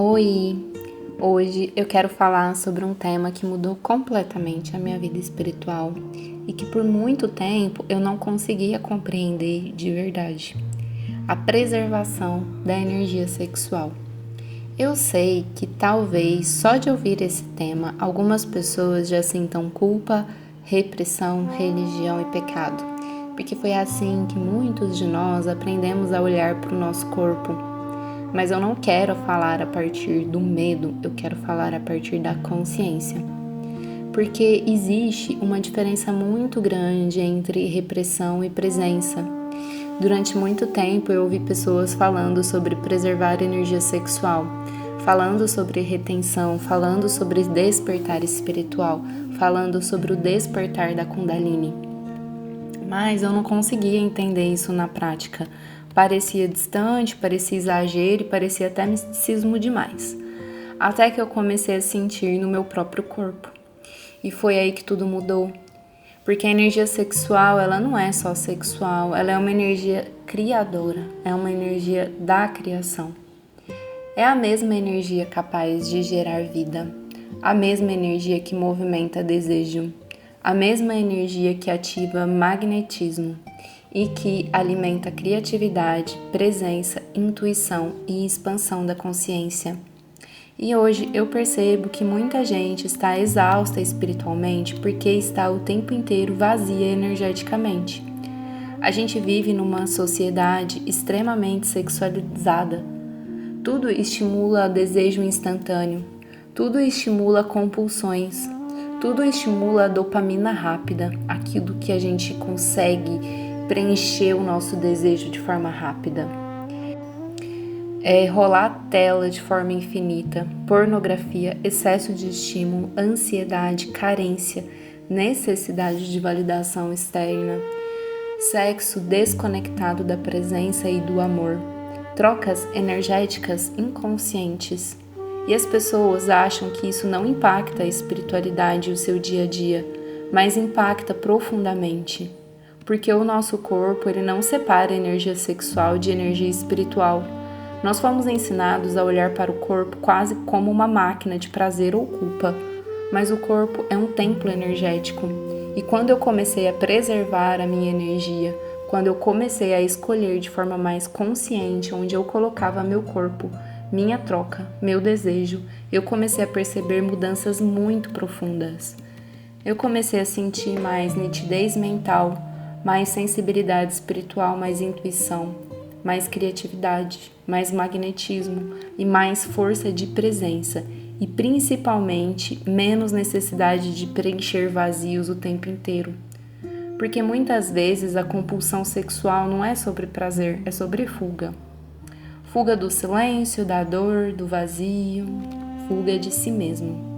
Oi! Hoje eu quero falar sobre um tema que mudou completamente a minha vida espiritual e que por muito tempo eu não conseguia compreender de verdade: a preservação da energia sexual. Eu sei que talvez só de ouvir esse tema algumas pessoas já sintam culpa, repressão, religião e pecado, porque foi assim que muitos de nós aprendemos a olhar para o nosso corpo. Mas eu não quero falar a partir do medo, eu quero falar a partir da consciência. Porque existe uma diferença muito grande entre repressão e presença. Durante muito tempo eu ouvi pessoas falando sobre preservar a energia sexual, falando sobre retenção, falando sobre despertar espiritual, falando sobre o despertar da Kundalini. Mas eu não conseguia entender isso na prática. Parecia distante, parecia exagero e parecia até misticismo demais. Até que eu comecei a sentir no meu próprio corpo. E foi aí que tudo mudou. Porque a energia sexual, ela não é só sexual, ela é uma energia criadora, é uma energia da criação. É a mesma energia capaz de gerar vida, a mesma energia que movimenta desejo, a mesma energia que ativa magnetismo e que alimenta criatividade, presença, intuição e expansão da consciência. E hoje eu percebo que muita gente está exausta espiritualmente porque está o tempo inteiro vazia energeticamente. A gente vive numa sociedade extremamente sexualizada. Tudo estimula desejo instantâneo, tudo estimula compulsões, tudo estimula a dopamina rápida, aquilo que a gente consegue preencher o nosso desejo de forma rápida. Rolar a tela de forma infinita, pornografia, excesso de estímulo, ansiedade, carência, necessidade de validação externa, sexo desconectado da presença e do amor, trocas energéticas inconscientes. E as pessoas acham que isso não impacta a espiritualidade e o seu dia a dia, mas impacta profundamente. Porque o nosso corpo ele não separa energia sexual de energia espiritual. Nós fomos ensinados a olhar para o corpo quase como uma máquina de prazer ou culpa, mas o corpo é um templo energético. E quando eu comecei a preservar a minha energia, quando eu comecei a escolher de forma mais consciente onde eu colocava meu corpo, minha troca, meu desejo, eu comecei a perceber mudanças muito profundas. Eu comecei a sentir mais nitidez mental, mais sensibilidade espiritual, mais intuição, mais criatividade, mais magnetismo e mais força de presença e principalmente menos necessidade de preencher vazios o tempo inteiro. Porque muitas vezes a compulsão sexual não é sobre prazer, é sobre fuga. Fuga do silêncio, da dor, do vazio, fuga de si mesmo.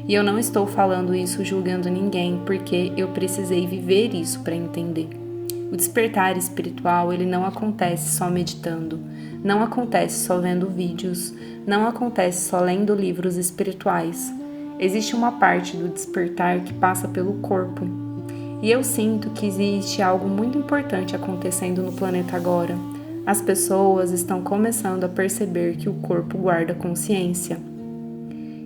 E eu não estou falando isso julgando ninguém, porque eu precisei viver isso para entender. O despertar espiritual, ele não acontece só meditando, não acontece só vendo vídeos, não acontece só lendo livros espirituais. Existe uma parte do despertar que passa pelo corpo. E eu sinto que existe algo muito importante acontecendo no planeta agora. As pessoas estão começando a perceber que o corpo guarda consciência,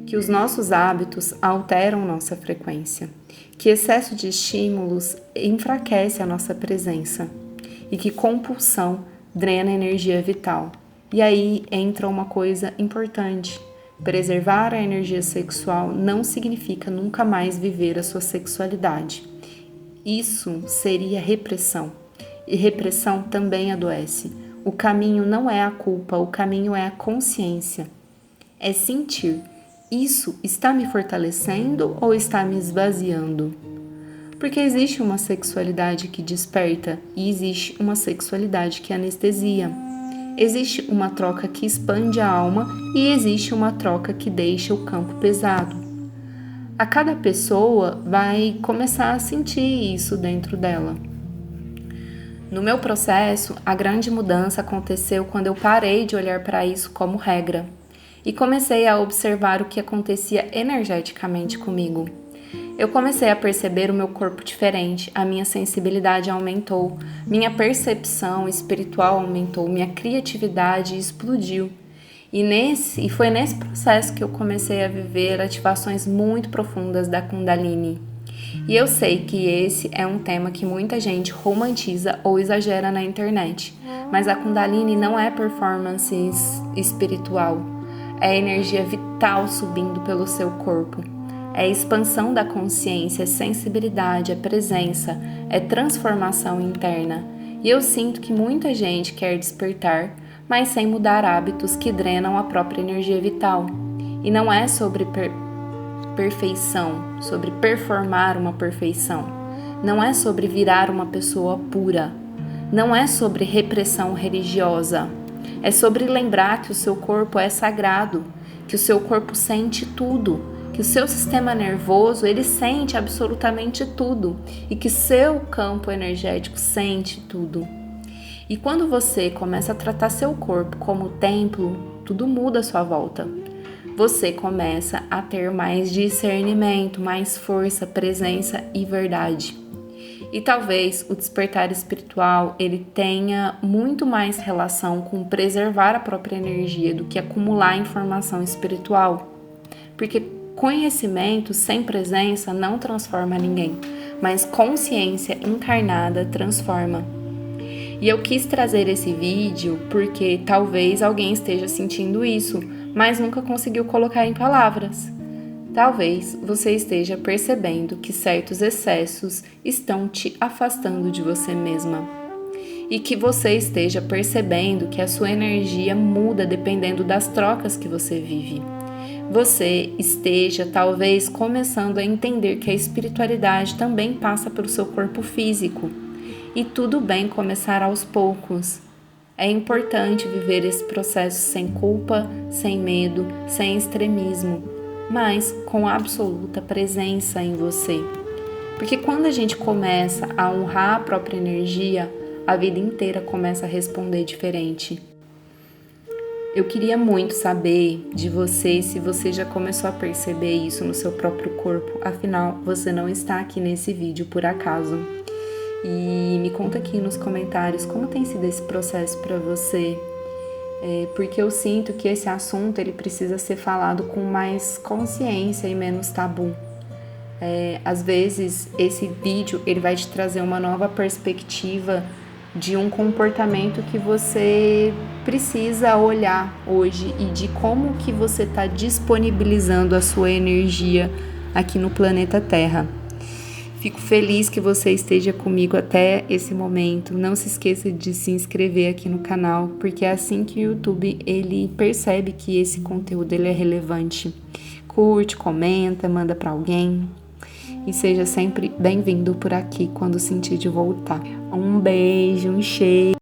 que os nossos hábitos alteram nossa frequência, que excesso de estímulos enfraquece a nossa presença e que compulsão drena a energia vital. E aí entra uma coisa importante: preservar a energia sexual não significa nunca mais viver a sua sexualidade. Isso seria repressão, e repressão também adoece. O caminho não é a culpa, o caminho é a consciência. É sentir: isso está me fortalecendo ou está me esvaziando? Porque existe uma sexualidade que desperta e existe uma sexualidade que anestesia. Existe uma troca que expande a alma e existe uma troca que deixa o campo pesado. A cada pessoa vai começar a sentir isso dentro dela. No meu processo, a grande mudança aconteceu quando eu parei de olhar para isso como regra e comecei a observar o que acontecia energeticamente comigo. Eu comecei a perceber o meu corpo diferente, a minha sensibilidade aumentou, minha percepção espiritual aumentou, minha criatividade explodiu. E foi nesse processo que eu comecei a viver ativações muito profundas da Kundalini. E eu sei que esse é um tema que muita gente romantiza ou exagera na internet, mas a Kundalini não é performance espiritual, é energia vital subindo pelo seu corpo. É expansão da consciência, é sensibilidade, é presença, é transformação interna. E eu sinto que muita gente quer despertar, mas sem mudar hábitos que drenam a própria energia vital. E não é sobre perfeição, sobre performar uma perfeição. Não é sobre virar uma pessoa pura. Não é sobre repressão religiosa. É sobre lembrar que o seu corpo é sagrado, que o seu corpo sente tudo, que o seu sistema nervoso, ele sente absolutamente tudo e que seu campo energético sente tudo. E quando você começa a tratar seu corpo como templo, tudo muda à sua volta. Você começa a ter mais discernimento, mais força, presença e verdade. E talvez o despertar espiritual, ele tenha muito mais relação com preservar a própria energia do que acumular informação espiritual. Porque conhecimento sem presença não transforma ninguém, mas consciência encarnada transforma. E eu quis trazer esse vídeo porque talvez alguém esteja sentindo isso, mas nunca conseguiu colocar em palavras. Talvez você esteja percebendo que certos excessos estão te afastando de você mesma. E que você esteja percebendo que a sua energia muda dependendo das trocas que você vive. Você esteja talvez começando a entender que a espiritualidade também passa pelo seu corpo físico. E tudo bem começar aos poucos. É importante viver esse processo sem culpa, sem medo, sem extremismo, mas com absoluta presença em você. Porque quando a gente começa a honrar a própria energia, a vida inteira começa a responder diferente. Eu queria muito saber de você se você já começou a perceber isso no seu próprio corpo, afinal, você não está aqui nesse vídeo por acaso. E me conta aqui nos comentários como tem sido esse processo para você, porque eu sinto que esse assunto ele precisa ser falado com mais consciência e menos tabu. Às vezes esse vídeo ele vai te trazer uma nova perspectiva de um comportamento que você precisa olhar hoje e de como que você está disponibilizando a sua energia aqui no planeta Terra. Fico feliz que você esteja comigo até esse momento. Não se esqueça de se inscrever aqui no canal, porque é assim que o YouTube ele percebe que esse conteúdo ele é relevante. Curte, comenta, manda para alguém. E seja sempre bem-vindo por aqui quando sentir de voltar. Um beijo, um cheiro.